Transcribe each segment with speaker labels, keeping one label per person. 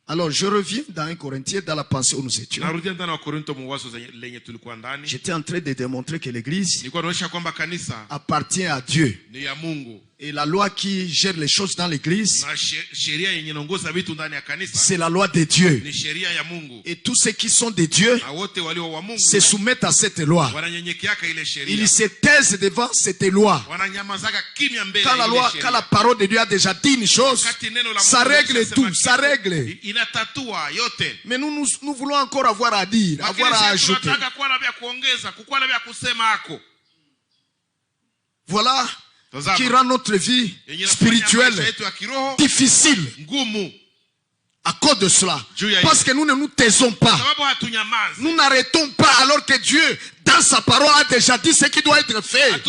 Speaker 1: Alors je reviens dans 1 Corinthiens, dans la pensée où nous étions. J'étais en train de démontrer que l'église appartient à Dieu. Et la loi qui gère les choses dans l'église, c'est la loi de Dieu. Et tous ceux qui sont de Dieu se soumettent à cette loi. Ils se taisent devant cette loi. Quand la parole de Dieu a déjà dit une chose, ça règle tout, ça règle. Mais nous voulons encore avoir à dire, avoir à ajouter. Voilà qui rend notre vie spirituelle difficile à cause de cela. Parce que nous ne nous taisons pas. Nous n'arrêtons pas alors que Dieu, dans sa parole, a déjà dit ce qui doit être fait.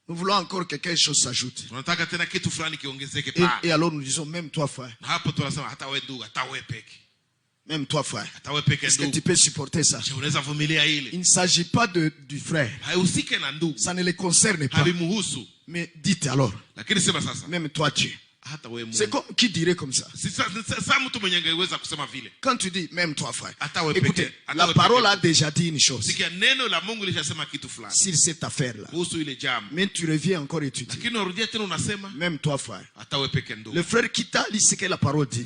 Speaker 1: Nous voulons encore que quelque chose s'ajoute. Et alors nous disons, même toi frère. Même toi frère. Est-ce que tu peux supporter ça? Il ne s'agit pas du frère. Ça ne le concerne pas. Mais dites alors. Même toi Dieu. C'est comme qui dirait comme ça? Quand tu dis même toi frère, écoutez, la parole a déjà dit une chose sur cette affaire là. Mais tu reviens encore et tu dis même toi frère. Le frère qui t'a dit ce que la parole dit,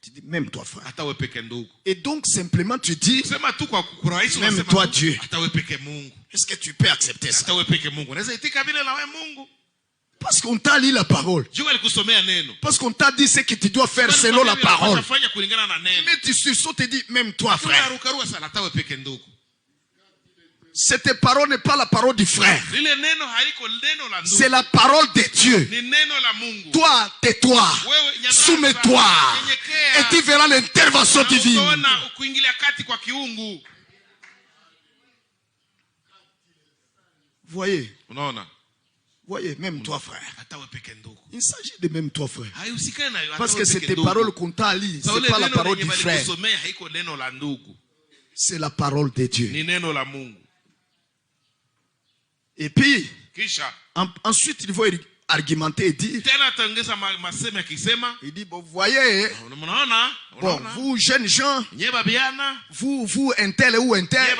Speaker 1: tu dis même toi frère. Et donc simplement tu dis même toi Dieu. Est-ce que tu peux accepter ça? Parce qu'on t'a lu la parole. Parce qu'on t'a dit ce que tu dois faire selon la parole. Mais tu sursautes et dis même toi frère. Cette parole n'est pas la parole du frère. C'est la parole de Dieu. Toi, tais-toi. Soumets-toi. Et tu verras l'intervention divine. Voyez. Voyez, même toi frère. Il s'agit de même toi frère. Parce que cette parole qu'on t'a lue, ce n'est pas la parole du frère. C'est la parole de Dieu. Et puis, ensuite, il faut argumenter et dire, il dit, bon, vous voyez, bon, vous jeunes gens, vous un tel ou un tel,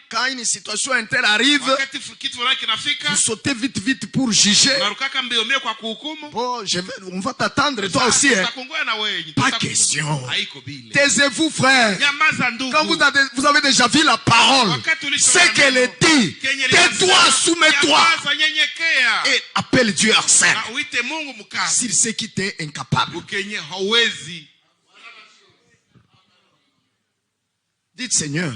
Speaker 1: quand une situation un tel arrive, vous sautez vite pour juger. Bon, on va t'attendre toi aussi. Hein. Pas question. Taisez-vous frère. Quand vous avez déjà vu la parole, c'est qu'elle est dit. Tais-toi, soumets-toi. Et appelle Dieu Arsène. S'il sait qu'il t'est incapable. Dites Seigneur,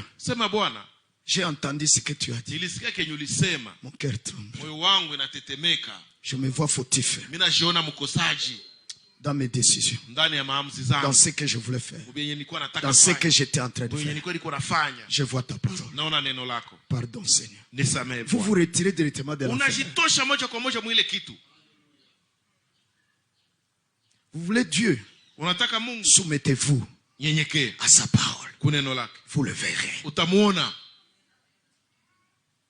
Speaker 1: j'ai entendu ce que tu as dit. Mon cœur tremble. Je me vois fautif dans mes décisions, dans ce que je voulais faire, dans ce que j'étais en train de faire. Je vois ta parole. Pardon Seigneur. Vous vous retirez directement de l'affaire. Vous voulez Dieu, soumettez-vous à sa parole. Vous le verrez.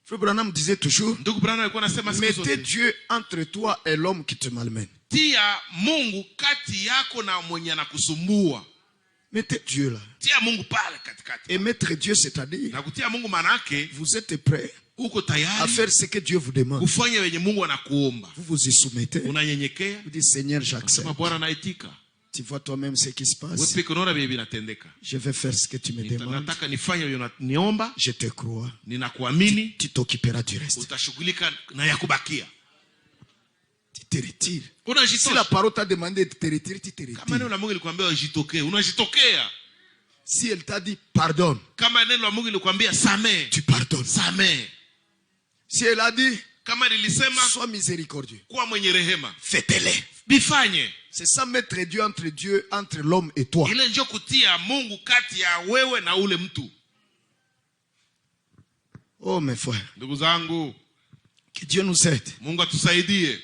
Speaker 1: Frère Branham disait toujours, mettez Dieu entre toi et l'homme qui te malmène. Mettez Dieu là. Et mettre Dieu, c'est-à-dire, vous êtes prêts à faire ce que Dieu vous demande. Vous vous y soumettez. Vous dites, Seigneur, j'accepte. Tu vois toi-même ce qui se passe. Je vais faire ce que tu me demandes. Je te crois. Tu t'occuperas du reste. Tu te retires. Si la parole t'a demandé de te retirer, tu te retires. Si elle t'a dit pardonne, tu pardonnes. Si elle a dit sois miséricordieux, faites-les. C'est ça, mettre Dieu, entre l'homme et toi. Oh mes frères, que Dieu nous aide.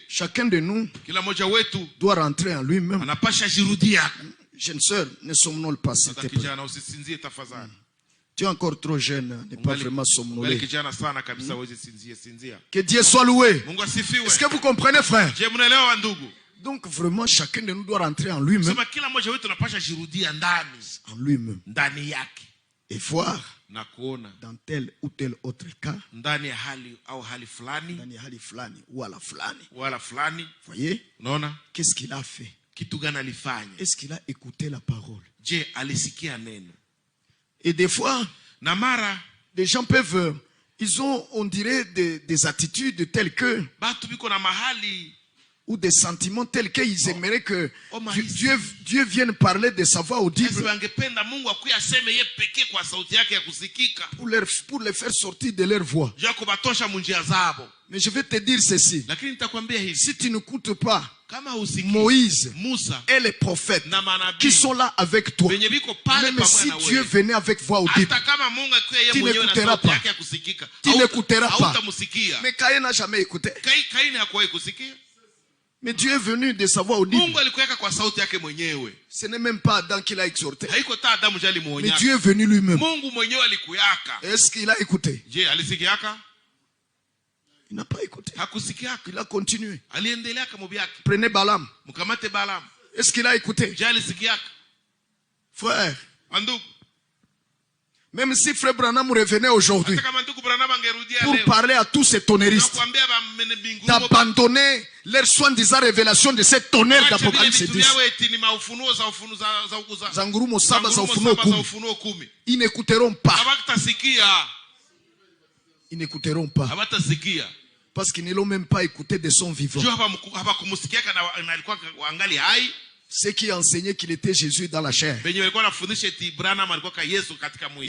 Speaker 1: Chacun de nous doit rentrer en lui-même. Jeune sœur, ne somnons pas, s'il te plaît. Tu es encore trop jeune, n'est pas vraiment somnolé. Que Dieu soit loué. Est-ce que vous comprenez, frère? Donc vraiment, chacun de nous doit rentrer en lui-même. En lui-même. Et voir dans tel ou tel autre cas, ou à la flani, voyez, qu'est-ce qu'il a fait? Est-ce qu'il a écouté la parole? Et des fois, les gens peuvent, ils ont, on dirait, des attitudes telles que, ou des sentiments tels qu'ils aimeraient que Dieu vienne parler de sa voix audible pour les faire sortir de leur voix. Mais je vais te dire ceci. Si tu n'écoutes pas Moïse et les prophètes qui sont là avec toi, même si Dieu venait avec voix audible, tu n'écouteras pas. Tu n'écouteras pas. Mais Caïn n'a jamais écouté. Mais Dieu est venu de sa voix audible. Ce n'est même pas Adam qui l'a exhorté. Mais Dieu est venu lui-même. Est-ce qu'il a écouté? Il n'a pas écouté. Il a continué. Prenez Balaam. Est-ce qu'il a écouté? Frère, même si Frère Branham revenait aujourd'hui pour parler à tous ces tonnéristes d'abandonner leur soi-disant révélation de cette tonnerre d'Apocalypse 10, ils n'écouteront pas. Ils n'écouteront pas. Parce qu'ils ne l'ont même pas écouté de son vivant. Ceux qui enseignaient qu'il était Jésus dans la chair. Il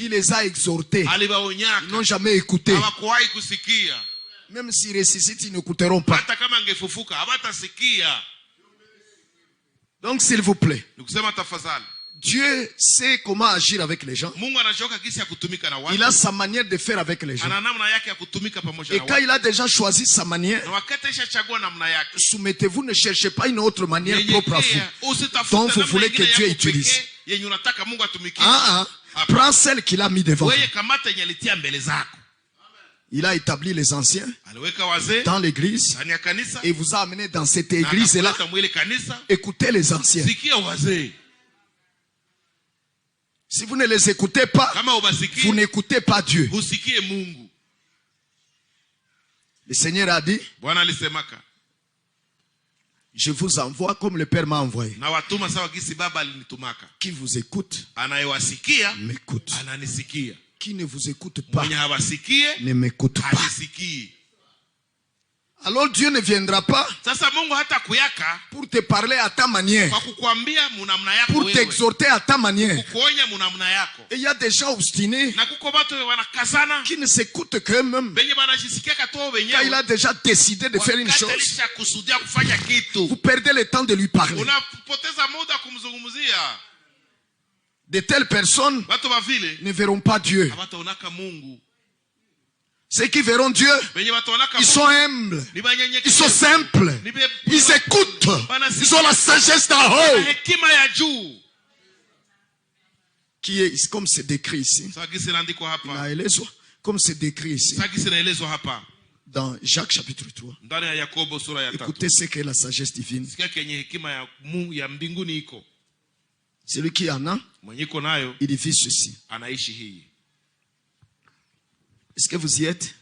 Speaker 1: les a exhortés. Ils n'ont jamais écouté. Même s'ils ressuscitent, ils n'écouteront pas. Donc s'il vous plaît, Dieu sait comment agir avec les gens. Il a sa manière de faire avec les gens. Et quand il a déjà choisi sa manière, soumettez-vous, ne cherchez pas une autre manière propre à vous, dont vous voulez que Dieu utilise. Prends celle qu'il a mis devant. Il a établi les anciens dans l'église et vous a amené dans cette église-là. Écoutez les anciens. Si vous ne les écoutez pas, vous n'écoutez pas Dieu. Le Seigneur a dit, je vous envoie comme le Père m'a envoyé. Qui vous écoute, m'écoute. Qui ne vous écoute pas, ne m'écoute pas. Alors Dieu ne viendra pas pour te parler à ta manière, pour t'exhorter à ta manière. Et il y a des gens obstinés qui ne s'écoutent qu'eux-mêmes. Quand il a déjà décidé de faire une chose, vous perdez le temps de lui parler. De telles personnes ne verront pas Dieu. Ceux qui verront Dieu, ils sont humbles, ils sont simples, ils écoutent, ils ont la sagesse d'en haut. Qui est, comme c'est décrit ici, comme c'est décrit ici, dans Jacques chapitre 3. Écoutez ce qu'est la sagesse divine. Celui qui en a, il vit ceci. Est-ce que vous y êtes?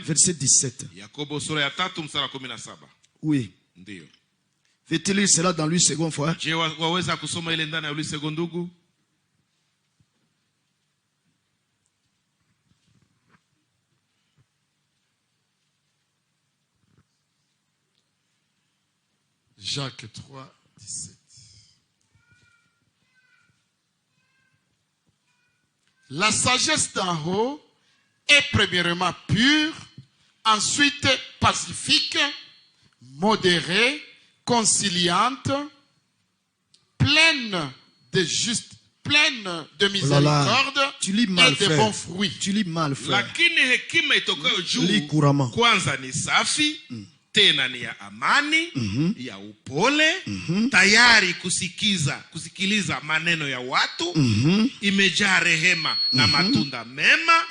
Speaker 1: Verset 17. Oui. Veux-tu lire cela dans lui second fois?
Speaker 2: Jacques 3, 17. La sagesse d'en haut est premièrement pure, ensuite pacifique, modérée, conciliante, pleine de miséricorde
Speaker 1: tu lis mal,
Speaker 2: et de
Speaker 1: frère.
Speaker 2: bons fruits.
Speaker 1: Tu lis mal, frère.
Speaker 3: Lakini hekima itokayo juu
Speaker 1: Lis couramment.
Speaker 3: kwanza ni safi, tena ni ya amani, ya upole, tayari kusikiliza maneno ya watu, imejaa rehema na matunda mema,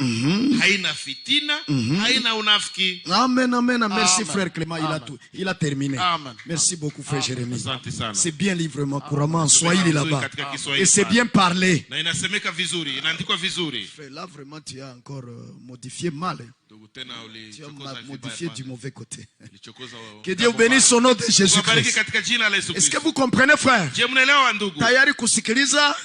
Speaker 3: haina fitina, haina unafiki.
Speaker 1: Amen, amen, amen. Merci frère Clément, il a terminé.
Speaker 2: Amen.
Speaker 1: Merci beaucoup frère Jérémie.
Speaker 3: C'est
Speaker 1: bien livrement couramment, soyez là-bas. Et c'est bien parlé.
Speaker 3: Na inasemeka vizuri, inaandikwa vizuri.
Speaker 1: Là vraiment tu as encore modifié mal. Tu as modifié du mauvais côté. Que Dieu bénisse son nom de Jésus-Christ. Est-ce que vous comprenez frère? Tayari kusikiliza.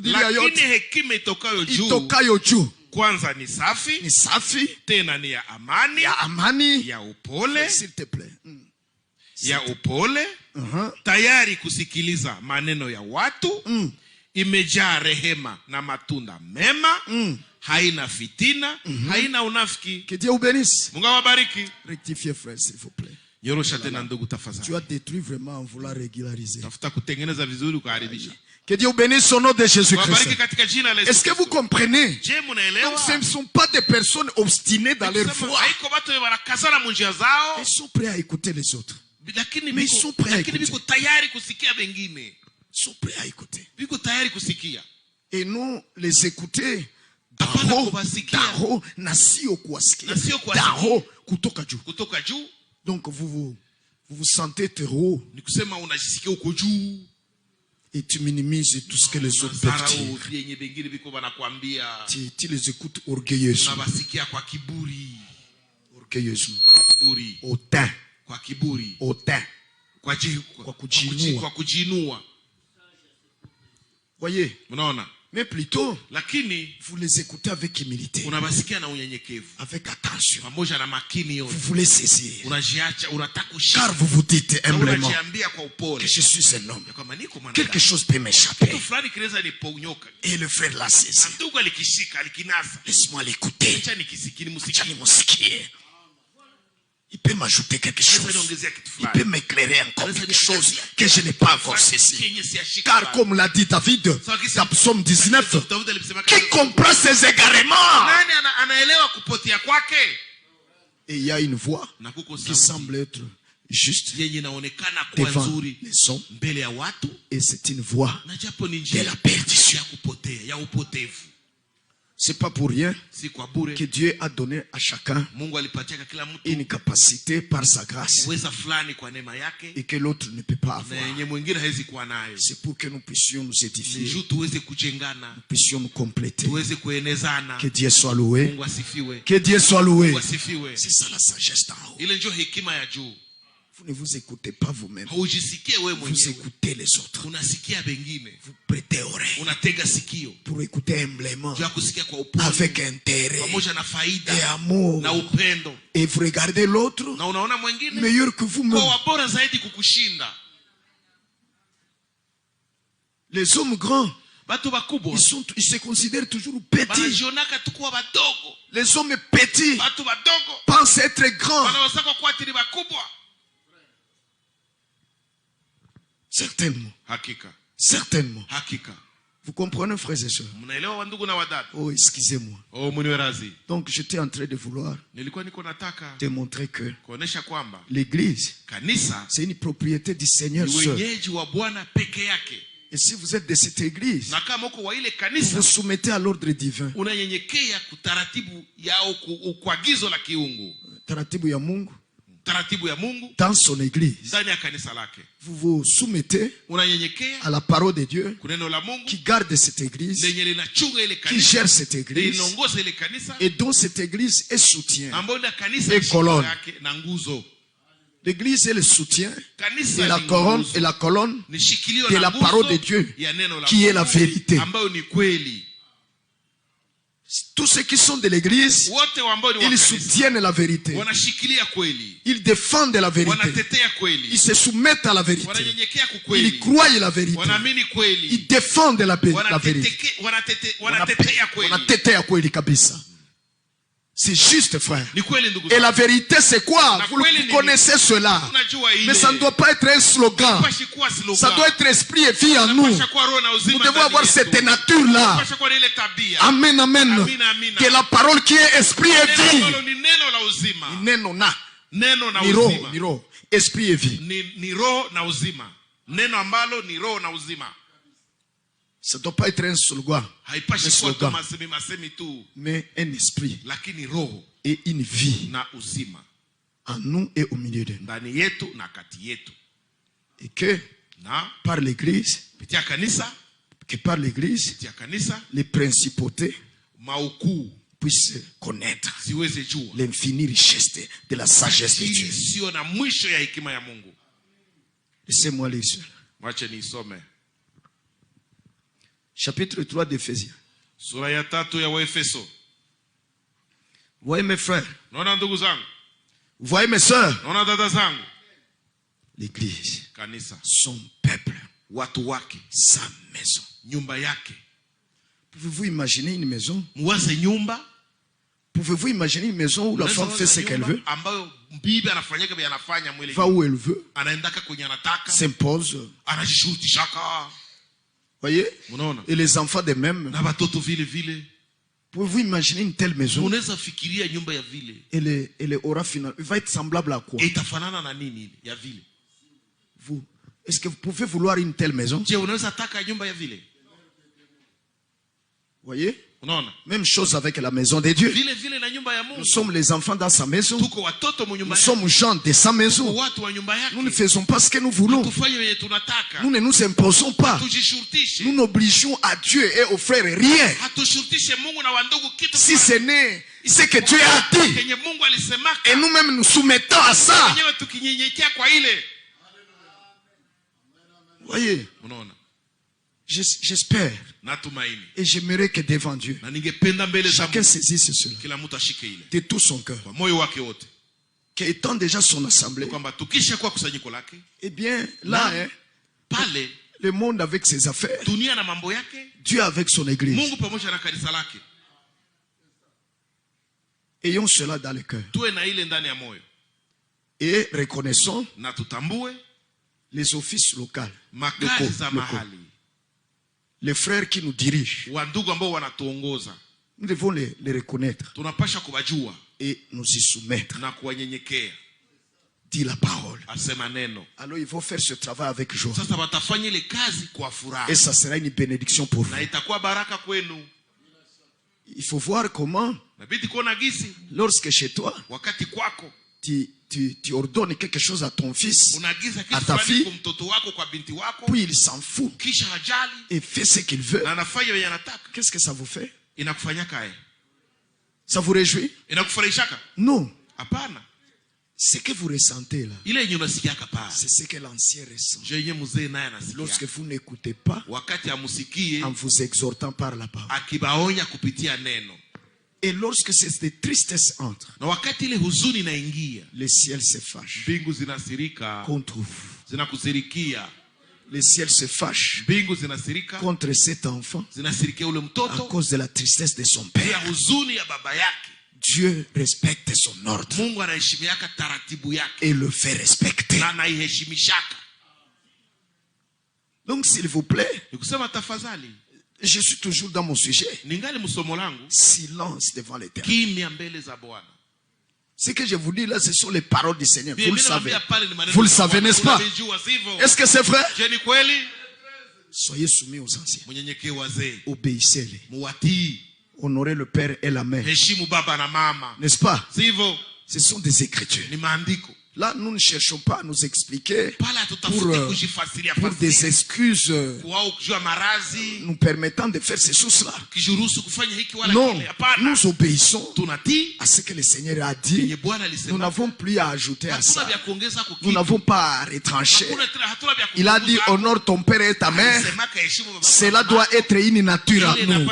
Speaker 3: Lakini hekima itokayo juu kwanza ni safi, tena ni ya amani, ya upole,
Speaker 1: s'il te plaît.
Speaker 3: ya upole, tayari kusikiliza maneno ya watu, imejaa rehema na matunda mema, haina fitina, haina unafiki.
Speaker 1: Que Dieu vous bénisse.
Speaker 3: Mungu awabariki.
Speaker 1: Rectifiez frère s'il vous plaît.
Speaker 3: Yorosha tena ndugu tafadhali.
Speaker 1: Tu as détruit vraiment en vouloir régulariser.
Speaker 3: Tafuta kutengeneza vizuri kuharibisha.
Speaker 1: Que Dieu bénisse son nom de Jésus-Christ. Est-ce que vous comprenez? Donc ce ne sont pas des personnes obstinées dans leur foi. Ils sont prêts à écouter les autres. Mais ils sont prêts à écouter. Ils sont prêts à écouter. Et nous les écouter. Daho nasio kuwasikia. Daho kutoka juu. Donc vous vous sentez trop. Et tu minimises tout ce que les autres peuvent dire. Tu les écoutes orgueilleusement. Orgueilleusement. Hautain. Hautain. Kwa kujinua. Voyez. Mais plutôt, vous les écoutez avec humilité, avec attention. Vous voulez saisir. Car vous vous dites humblement que je suis un homme. Quelque chose peut m'échapper. Et le frère l'a saisi. Laisse-moi l'écouter. Il peut m'ajouter quelque chose. Il peut m'éclairer encore quelque chose que je n'ai pas encore saisi. Car comme l'a dit David dans Psaume 19, qui comprend ses égarements? Et il y a une voix qui semble être juste devant les hommes. Et c'est une voix de la perdition. C'est pas pour rien que Dieu a donné à chacun une capacité par sa grâce et que l'autre ne peut pas avoir. C'est pour que nous puissions nous édifier, nous puissions nous compléter. Que Dieu soit loué. Que Dieu soit loué. C'est ça la sagesse d'en haut. Vous ne vous écoutez pas vous-même. Vous écoutez les autres. Vous prêtez oreille pour écouter humblement, avec intérêt et amour. Et vous regardez l'autre meilleur que vous-même. Les hommes grands, ils se considèrent toujours petits. Les hommes petits pensent être grands. Certainement. Certainement. Vous comprenez, frères et sœurs? Oh, excusez-moi. Donc, j'étais en train de vouloir démontrer que l'église, c'est une propriété du Seigneur seul. Et si vous êtes de cette église, vous vous soumettez à l'ordre divin. Taratibu ya Mungu. Dans son église, vous vous soumettez à la parole de Dieu qui garde cette église, qui gère cette église et dont cette église est soutien et colonne. L'église est le soutien et la colonne de la parole de Dieu qui est la vérité. Tous ceux qui sont de l'église, ils soutiennent la vérité. Ils défendent la vérité. Ils se soumettent à la vérité. Ils croient la vérité. Ils défendent la vérité. C'est juste, frère. Et la vérité, c'est quoi? Vous connaissez cela. Mais ça ne doit pas être un slogan. Ça doit être esprit et vie en nous. Nous devons avoir cette nature-là. Amen, amen. Que la parole qui est esprit et vie
Speaker 3: uzima.
Speaker 1: Ni neno na.
Speaker 3: Neno na
Speaker 1: uzima.
Speaker 3: Ni
Speaker 1: roho. Esprit et vie.
Speaker 3: Ni roho na uzima. Neno ambalo ni roho na uzima.
Speaker 1: Ça ne doit pas être un slogan.
Speaker 3: Haipashi kuwa tu masemi tu.
Speaker 1: Mais un esprit.
Speaker 3: Lakini roho.
Speaker 1: Et une vie.
Speaker 3: Na uzima.
Speaker 1: En nous et au milieu de nous.
Speaker 3: Ndani yetu na kati yetu.
Speaker 1: Et que par l'église, que par l'église, les principautés puissent connaître l'infinie richesse de la sagesse de Dieu. Laissez-moi lire. Chapitre 3 d'Éphésiens. Voyez mes frères. Voyez mes sœurs. L'église, son peuple, sa maison. Pouvez-vous imaginer une maison? Pouvez-vous imaginer une maison où la femme fait ce qu'elle veut, va où elle veut, s'impose? Voyez? Et les enfants de même. Pouvez-vous imaginer une telle maison? Elle aura finalement, elle va être semblable à quoi? Vous, est-ce que vous pouvez vouloir une telle maison? Voyez? Même chose avec la maison de Dieu. Nous sommes les enfants dans sa maison. Nous sommes gens de sa maison. Nous ne faisons pas ce que nous voulons. Nous ne nous imposons pas. Nous n'obligeons à Dieu et aux frères rien. Si ce n'est ce que Dieu a dit, et nous-mêmes nous soumettons à ça. Voyez? J'espère et j'aimerais que devant Dieu chacun saisisse cela de tout son cœur, qu'étant déjà son assemblée, eh bien là le monde avec ses affaires, Dieu avec son église, ayons cela dans le cœur et reconnaissons les offices locaux, les frères qui nous dirigent. Nous devons les reconnaître et nous y soumettre. Dit la parole. Alors il faut faire ce travail avec joie. Et ça sera une bénédiction pour vous. Il faut voir comment, lorsque chez toi, tu ordonnes quelque chose à ton fils, à ta fille, puis il s'en fout et fait ce qu'il veut. Qu'est-ce que ça vous fait? Ça vous réjouit? Non. Ce que vous ressentez là, c'est ce que l'ancien ressent. Lorsque vous n'écoutez pas, en vous exhortant par la parole. Et lorsque cette tristesse entre, le ciel se fâche contre vous. Le ciel se fâche contre cet enfant à cause de la tristesse de son père. Dieu respecte son ordre et le fait respecter. Donc s'il vous plaît, je suis toujours dans mon sujet. Silence devant l'Éternel. Ce que je vous dis là, ce sont les paroles du Seigneur. Vous le savez. Vous le savez, n'est-ce pas? Est-ce que c'est vrai? Soyez soumis aux anciens. Obéissez-les. Honorez le Père et la Mère. N'est-ce pas? Ce sont des écritures. Là, nous ne cherchons pas à nous expliquer pour des excuses nous permettant de faire ces choses-là. Non, nous obéissons à ce que le Seigneur a dit. Nous n'avons plus à ajouter à ça. Nous n'avons pas à retrancher. Il a dit, honore ton père et ta mère. Cela doit être une nature à nous.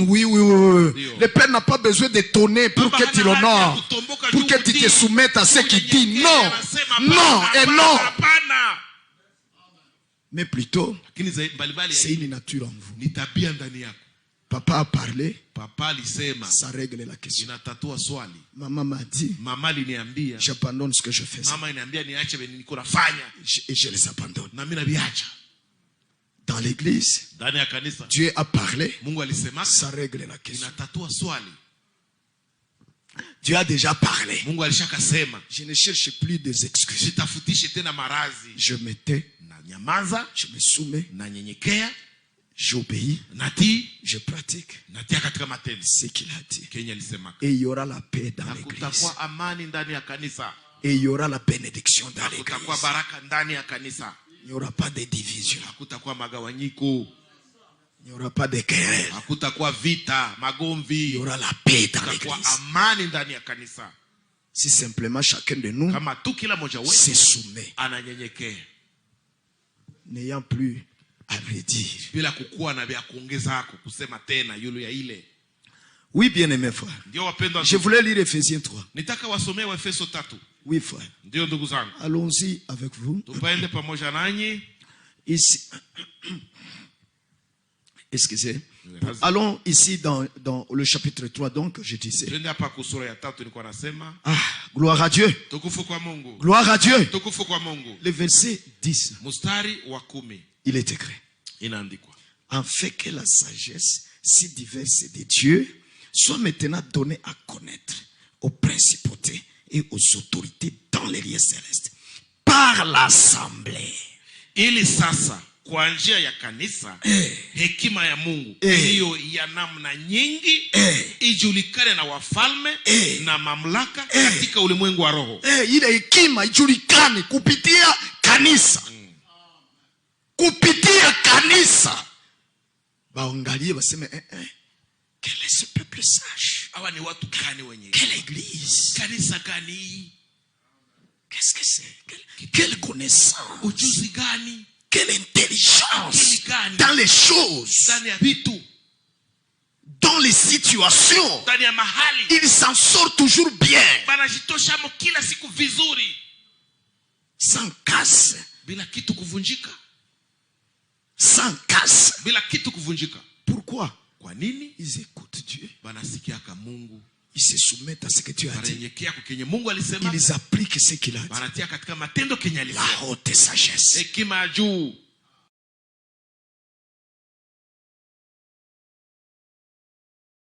Speaker 1: Oui, oui, oui. Le père n'a pas besoin de tonner pour que tu l'honores, pour que tu te soumettes à ce qu'il dit. Non, non et non. Mais plutôt, c'est une nature en vous. Papa a parlé, ça règle la question. Maman m'a dit, j'abandonne ce que je fais et je les abandonne. Dans l'église, Dieu a parlé, ça règle la question. Dieu a déjà parlé.
Speaker 3: Mungu alishakasema.
Speaker 1: Je ne cherche plus des excuses.
Speaker 3: Sitafutishe tena marazi.
Speaker 1: Je me tais,
Speaker 3: na nyamaza,
Speaker 1: je me soumets,
Speaker 3: na nyenyekea,
Speaker 1: j'obéis,
Speaker 3: natii,
Speaker 1: je pratique
Speaker 3: natia katika matendo
Speaker 1: ce qu'il a dit.
Speaker 3: Kenya alisema.
Speaker 1: Et il y aura la paix dans l'église.
Speaker 3: Kutakuwa amani ndani ya kanisa.
Speaker 1: Et il y aura la bénédiction dans l'église.
Speaker 3: Kutakuwa baraka ndani ya kanisa.
Speaker 1: Il n'y aura pas de division.
Speaker 3: Hakutakuwa magawanyiko.
Speaker 1: Il n'y aura pas de querelle.
Speaker 3: Hakutakuwa vita, magomvi.
Speaker 1: Il y aura la paix dans l'église.
Speaker 3: Kutakuwa amani ndani ya kanisa.
Speaker 1: Si simplement chacun de nous
Speaker 3: kama tu kila mmoja wetu
Speaker 1: se soumet,
Speaker 3: ananyenyekea,
Speaker 1: n'ayant plus à redire,
Speaker 3: bila kukuwa na vya kuongeza kusema tena yule ya ile.
Speaker 1: Oui, bien-aimés frères.
Speaker 3: Ndio wapendwa,
Speaker 1: je voulais lire Ephésiens 3.
Speaker 3: Nitaka wasomee Waefeso 3.
Speaker 1: Oui, frère.
Speaker 3: Ndio ndugu zangu.
Speaker 1: Allons-y avec vous.
Speaker 3: Tupaende pamoja nanyi.
Speaker 1: Ici. Excusez. Allons ici dans le chapitre 3, donc, je disais. Ah, gloire à Dieu. Gloire à Dieu. Le verset 10. Il est écrit. En fait que la sagesse si diverse de Dieu soit maintenant donnée à connaître aux principautés et aux autorités dans les lieux célestes par l'assemblée.
Speaker 3: Ili sasa kwa njia ya kanisa hekima ya Mungu hiyo ya namna nyingi ijulikane na wafalme na mamlaka katika ulimwengu wa roho.
Speaker 1: Ile hekima ijulikane kupitia kanisa. Kupitia kanisa. Baangalie baseme quel est ce peuple sage?
Speaker 3: Hawa ni watu gani wenye?
Speaker 1: Quelle église?
Speaker 3: Kanisa gani?
Speaker 1: Qu'est-ce que c'est? Quelle connaissance?
Speaker 3: Ujuzi gani?
Speaker 1: Quelle intelligence dans les choses, dans les situations. Il s'en sort toujours bien. Sans casse. Sans casse. Pourquoi? Ils écoutent Dieu. Ils se soumettent à ce que Dieu a dit. Ils appliquent ce qu'il a dit. La haute sagesse.